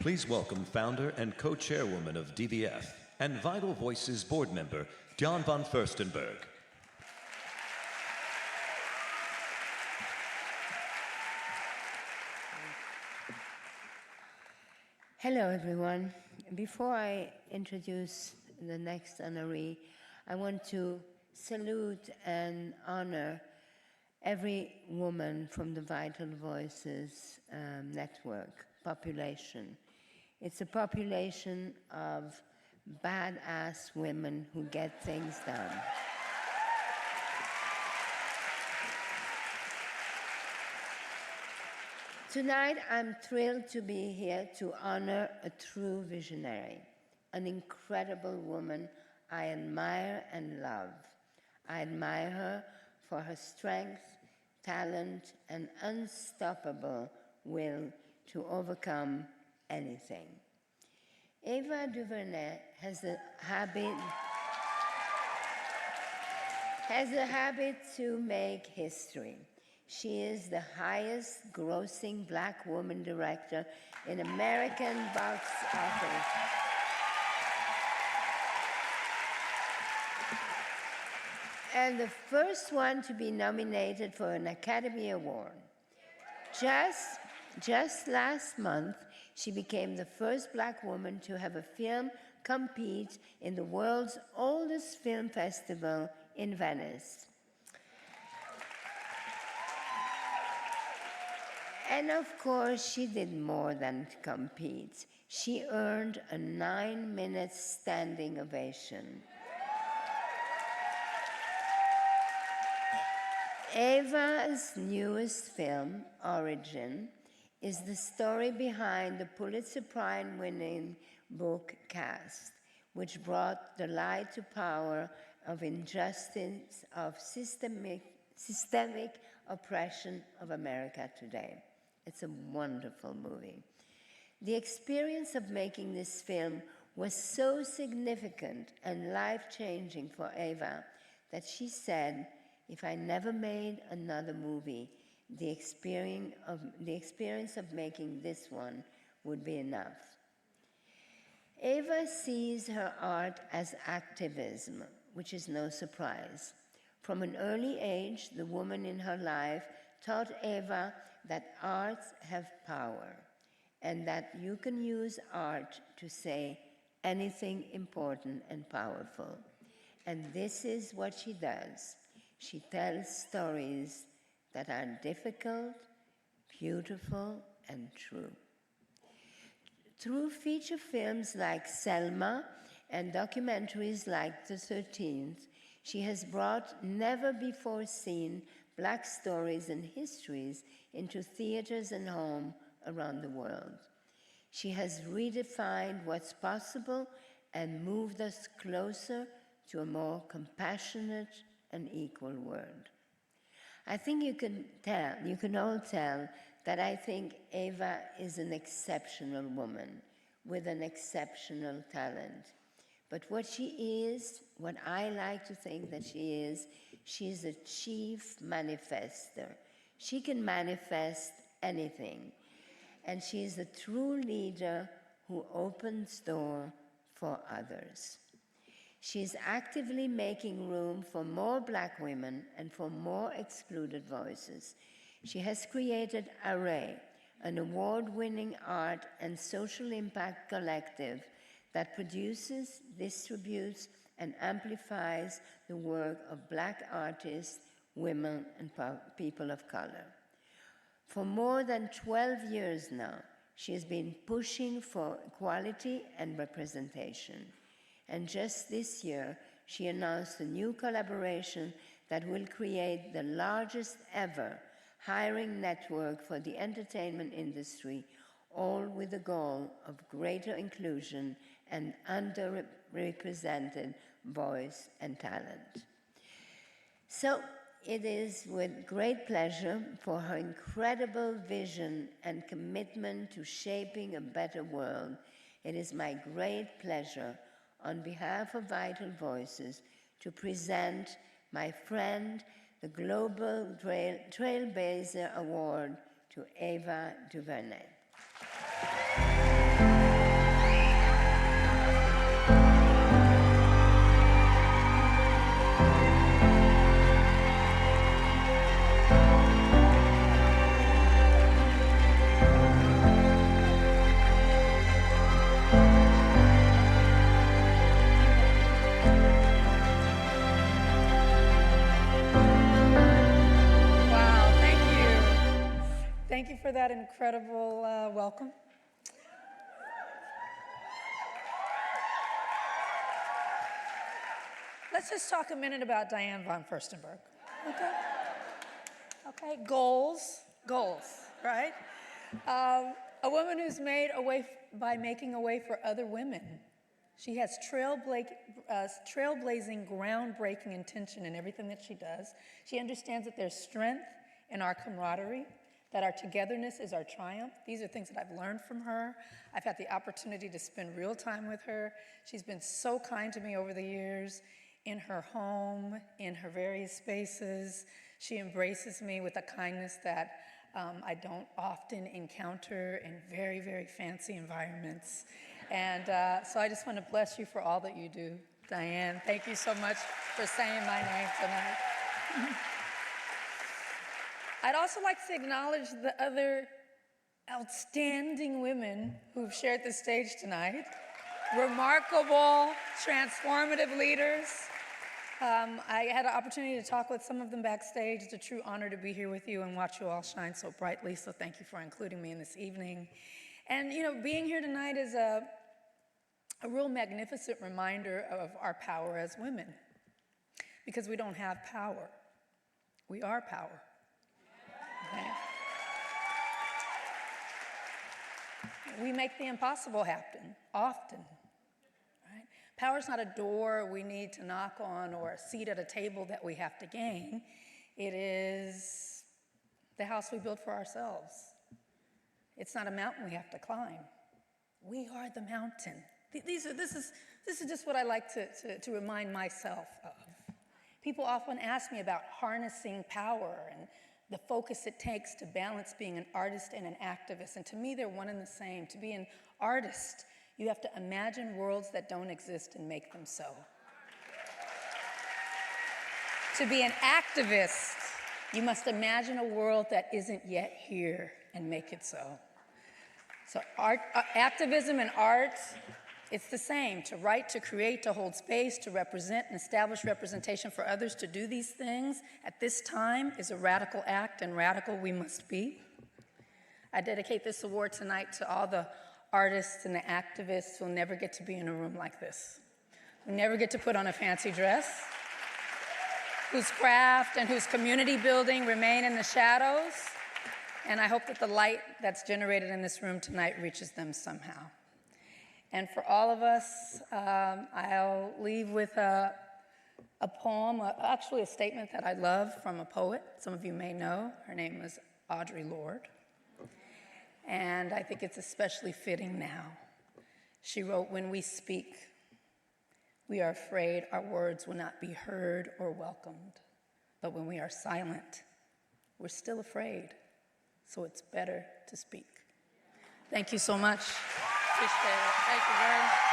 Please welcome founder and co-chairwoman of DVF and Vital Voices board member, Diane von Furstenberg. Hello, everyone. Before I introduce the next honoree, I want to salute and honor every woman from the Vital Voices network population. It's a population of badass women who get things done. Tonight, I'm thrilled to be here to honor a true visionary, an incredible woman I admire and love. I admire her for her strength, talent, and unstoppable will to overcome anything. Ava DuVernay has a habit to make history. She is the highest grossing Black woman director in American box office. And the first one to be nominated for an Academy Award. Just last month, she became the first Black woman to have a film compete in the world's oldest film festival in Venice. And of course, she did more than compete. She earned a 9-minute standing ovation. Ava's newest film, Origin, is the story behind the Pulitzer Prize-winning book Caste, which brought the light to power of injustice, of systemic oppression of America today. It's a wonderful movie. The experience of making this film was so significant and life-changing for Ava that she said, if I never made another movie, the experience of making this one would be enough. Ava sees her art as activism, which is no surprise. From an early age, the woman in her life taught Ava that arts have power and that you can use art to say anything important and powerful. And this is what she does. She tells stories that are difficult, beautiful, and true. Through feature films like Selma and documentaries like The 13th, she has brought never-before-seen Black stories and histories into theaters and home around the world. She has redefined what's possible and moved us closer to a more compassionate and equal world. I think you can all tell that I think Ava is an exceptional woman with an exceptional talent. But what she is, what I like to think that she is, she's a chief manifester. She can manifest anything. And she's a true leader who opens doors for others. She's actively making room for more Black women and for more excluded voices. She has created Array, an award-winning art and social impact collective that produces, distributes, and amplifies the work of Black artists, women, and people of color. For more than 12 years now, she has been pushing for equality and representation. And just this year, she announced a new collaboration that will create the largest ever hiring network for the entertainment industry, all with the goal of greater inclusion and underrepresented voice and talent. So it is with great pleasure for her incredible vision and commitment to shaping a better world, it is my great pleasure on behalf of Vital Voices to present my friend, the Global Trailblazer Award to Ava DuVernay. that incredible welcome. Let's just talk a minute about Diane von Furstenberg, okay? Okay, goals, right? A woman who's made a way by making a way for other women. She has trailblazing, groundbreaking intention in everything that she does. She understands that there's strength in our camaraderie, that our togetherness is our triumph. These are things that I've learned from her. I've had the opportunity to spend real time with her. She's been so kind to me over the years, in her home, in her various spaces. She embraces me with a kindness that I don't often encounter in very, very fancy environments. And so I just want to bless you for all that you do, Diane. Thank you so much for saying my name tonight. I'd also like to acknowledge the other outstanding women who've shared the stage tonight. Remarkable, transformative leaders. I had an opportunity to talk with some of them backstage. It's a true honor to be here with you and watch you all shine so brightly, so thank you for including me in this evening. And, you know, being here tonight is a real magnificent reminder of our power as women, because we don't have power. We are power. Okay? We make the impossible happen, often. Power's not a door we need to knock on or a seat at a table that we have to gain. It is the house we build for ourselves. It's not a mountain we have to climb. We are the mountain. This is just what I like to remind myself of. People often ask me about harnessing power and the focus it takes to balance being an artist and an activist. And to me, they're one and the same. To be an artist, you have to imagine worlds that don't exist and make them so. To be an activist, you must imagine a world that isn't yet here and make it so. So activism and art, it's the same. To write, to create, to hold space, to represent and establish representation for others, to do these things at this time is a radical act, and radical we must be. I dedicate this award tonight to all the artists and the activists who'll never get to be in a room like this, who never get to put on a fancy dress, whose craft and whose community building remain in the shadows, and I hope that the light that's generated in this room tonight reaches them somehow. And for all of us, I'll leave with a poem, actually a statement that I love from a poet some of you may know. Her name is Audre Lorde. And I think it's especially fitting now. She wrote, "When we speak, we are afraid our words will not be heard or welcomed. But when we are silent, we're still afraid. So it's better to speak." Thank you so much. Appreciate it. Thank you very much.